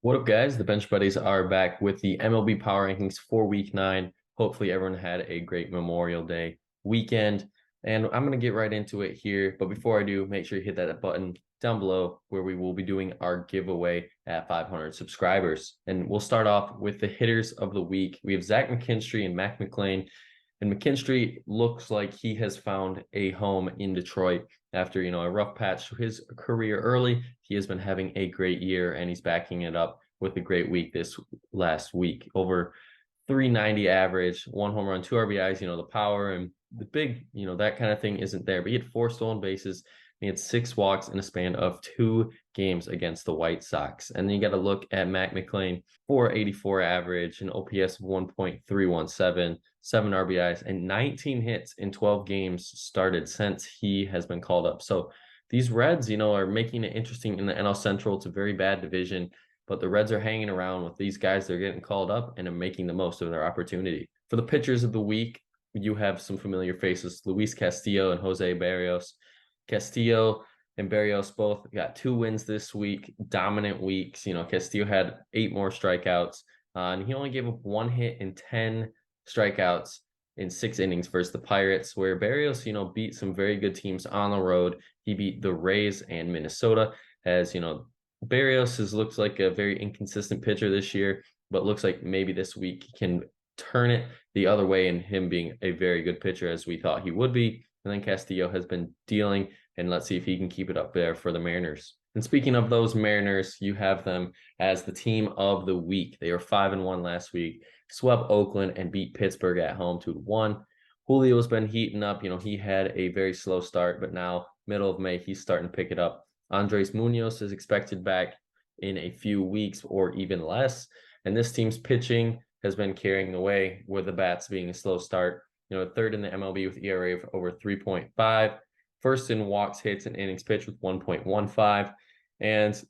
What up, guys? The Bench Buddies are back with the MLB Power Rankings for Week 9. Hopefully, everyone had a great Memorial Day weekend. And I'm going to get right into it here. But before I do, make sure you hit that button down below where we will be doing our giveaway at 500 subscribers. And we'll start off with the hitters of the week. We have Zach McKinstry and Mac McLean. And McKinstry looks like he has found a home in Detroit after, a rough patch to his career early. He has been having a great year and he's backing it up with a great week this last week. Over 390 average, one home run, two RBIs, the power and the big, that kind of thing isn't there. But he had four stolen bases. He had six walks in a span of 2 games against the White Sox. And then you got to look at Matt McLean, 484 average, an OPS of 1.317, seven RBIs, and 19 hits in 12 games started since he has been called up. So these Reds, are making it interesting in the NL Central. It's a very bad division, but the Reds are hanging around with these guys. They're getting called up and are making the most of their opportunity. For the pitchers of the week, you have some familiar faces, Luis Castillo and Jose Barrios. Castillo and Barrios both got 2 wins this week, dominant weeks. Castillo had 8 more strikeouts, and he only gave up 1 hit and 10 strikeouts in 6 innings versus the Pirates, where Barrios, beat some very good teams on the road. He beat the Rays and Minnesota. As Barrios looks like a very inconsistent pitcher this year, but looks like maybe this week he can turn it the other way in him being a very good pitcher as we thought he would be. And then Castillo has been dealing, and let's see if he can keep it up there for the Mariners. And speaking of those Mariners, you have them as the team of the week. They were 5-1 last week, swept Oakland and beat Pittsburgh at home 2-1. Julio's been heating up. He had a very slow start, but now middle of May, he's starting to pick it up. Andres Munoz is expected back in a few weeks or even less. And this team's pitching has been carrying the way with the bats being a slow start. Third in the MLB with ERA of over 3.5, first in walks, hits, and innings pitched with 1.15. And,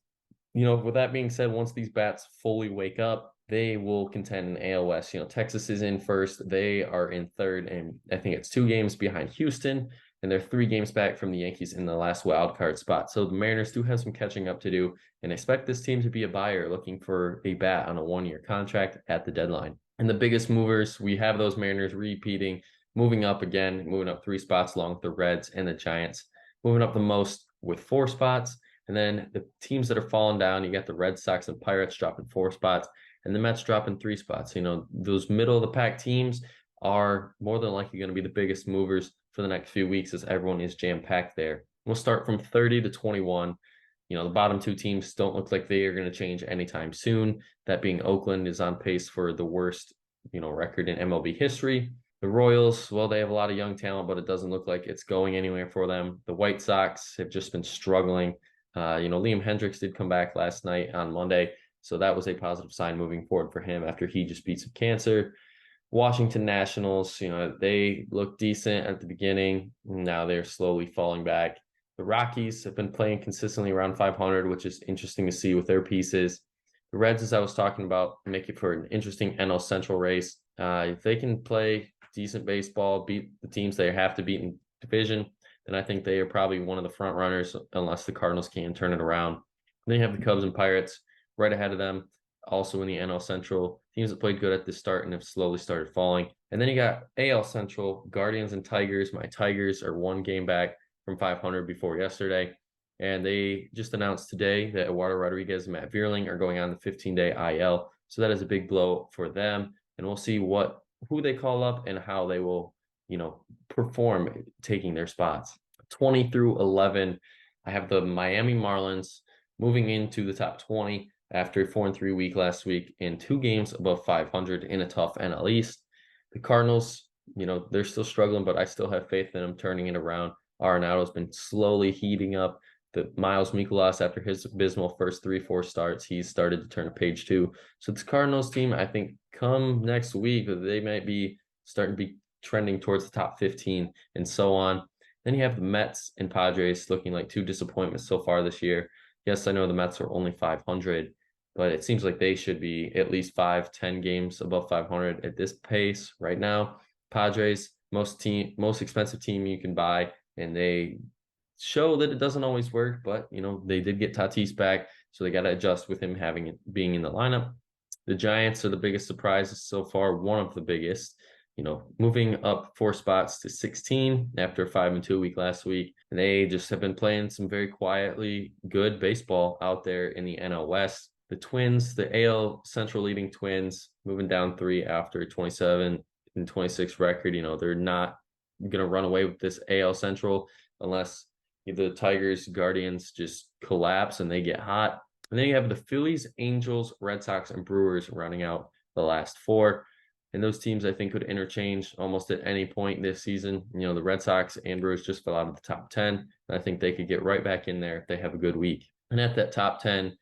with that being said, once these bats fully wake up, they will contend in AL West. Texas is in first. They are in third, and I think it's 2 games behind Houston, and they're 3 games back from the Yankees in the last wild card spot. So the Mariners do have some catching up to do, and expect this team to be a buyer looking for a bat on a 1-year contract at the deadline. And the biggest movers, we have those Mariners repeating, moving up again, moving up 3 spots along with the Reds and the Giants, moving up the most with 4 spots. And then the teams that are falling down, you got the Red Sox and Pirates dropping 4 spots, and the Mets dropping 3 spots. Those middle of the pack teams are more than likely going to be the biggest movers for the next few weeks as everyone is jam-packed there. We'll start from 30 to 21. The bottom 2 teams don't look like they are going to change anytime soon. That being Oakland is on pace for the worst, record in MLB history. The Royals, well, they have a lot of young talent, but it doesn't look like it's going anywhere for them. The White Sox have just been struggling. Liam Hendricks did come back last night on Monday, so that was a positive sign moving forward for him after he just beat some cancer. Washington Nationals, they looked decent at the beginning. Now they're slowly falling back. The Rockies have been playing consistently around 500, which is interesting to see with their pieces. The Reds, as I was talking about, make it for an interesting NL Central race. If they can play decent baseball, beat the teams they have to beat in division, then I think they are probably one of the front runners unless the Cardinals can turn it around. Then you have the Cubs and Pirates right ahead of them, also in the NL Central. Teams that played good at the start and have slowly started falling. And then you got AL Central, Guardians and Tigers. My Tigers are 1 game back from 500 before yesterday. And they just announced today that Eduardo Rodriguez and Matt Vierling are going on the 15-day IL. So that is a big blow for them. And we'll see who they call up and how they will, perform taking their spots. 20 through 11, I have the Miami Marlins moving into the top 20 after a 4-3 week last week and 2 games above 500 in a tough NL East. The Cardinals, they're still struggling, but I still have faith in them turning it around. Arenado's been slowly heating up. The Miles Mikolas, after his abysmal first 3-4 starts, he's started to turn a page too. So this Cardinals team, I think, come next week, they might be starting to be trending towards the top 15 and so on. Then you have the Mets and Padres looking like 2 disappointments so far this year. Yes, I know the Mets are only 500, but it seems like they should be at least 5-10 games above 500 at this pace right now. Padres, most expensive team you can buy, and they show that it doesn't always work, but they did get Tatis back. So they got to adjust with him being in the lineup. The Giants are the biggest surprises so far, one of the biggest. Moving up 4 spots to 16 after a 5-2 week last week. And they just have been playing some very quietly good baseball out there in the NL West. The Twins, the AL Central leading Twins, moving down 3 after 27-26 record. They're not going to run away with this AL Central unless the Tigers, Guardians just collapse and they get hot. And then you have the Phillies, Angels, Red Sox, and Brewers rounding out the last 4. And those teams, I think, could interchange almost at any point this season. The Red Sox and Brewers just fell out of the top 10. And I think they could get right back in there if they have a good week. And at that top 10,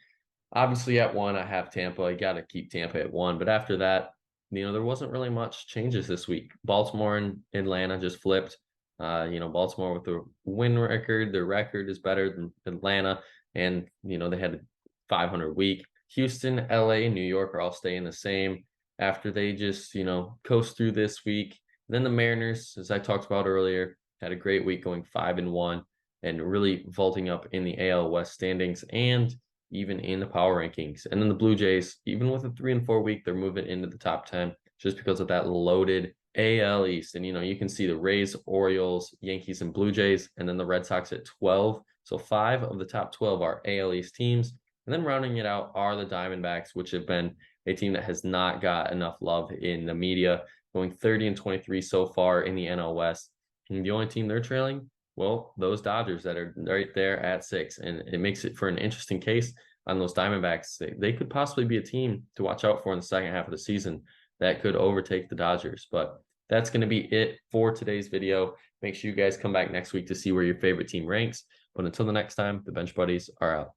obviously at 1, I have Tampa. I got to keep Tampa at 1. But after that, there wasn't really much changes this week. Baltimore and Atlanta just flipped. Baltimore with the win record, their record is better than Atlanta. And, they had a 500 week. Houston, LA, New York are all staying the same after they just, coast through this week. Then the Mariners, as I talked about earlier, had a great week going 5-1 and really vaulting up in the AL West standings and even in the power rankings. And then the Blue Jays, even with a 3-4 week, they're moving into the top 10 just because of that loaded AL East. And, you can see the Rays, Orioles, Yankees, and Blue Jays, and then the Red Sox at 12. So 5 of the top 12 are AL East teams. And then rounding it out are the Diamondbacks, which have been a team that has not got enough love in the media, going 30-23 so far in the NL West. And the only team they're trailing, well, those Dodgers that are right there at 6. And it makes it for an interesting case on those Diamondbacks. They could possibly be a team to watch out for in the second half of the season that could overtake the Dodgers. But that's going to be it for today's video. Make sure you guys come back next week to see where your favorite team ranks. But until the next time, the Bench Buddies are out.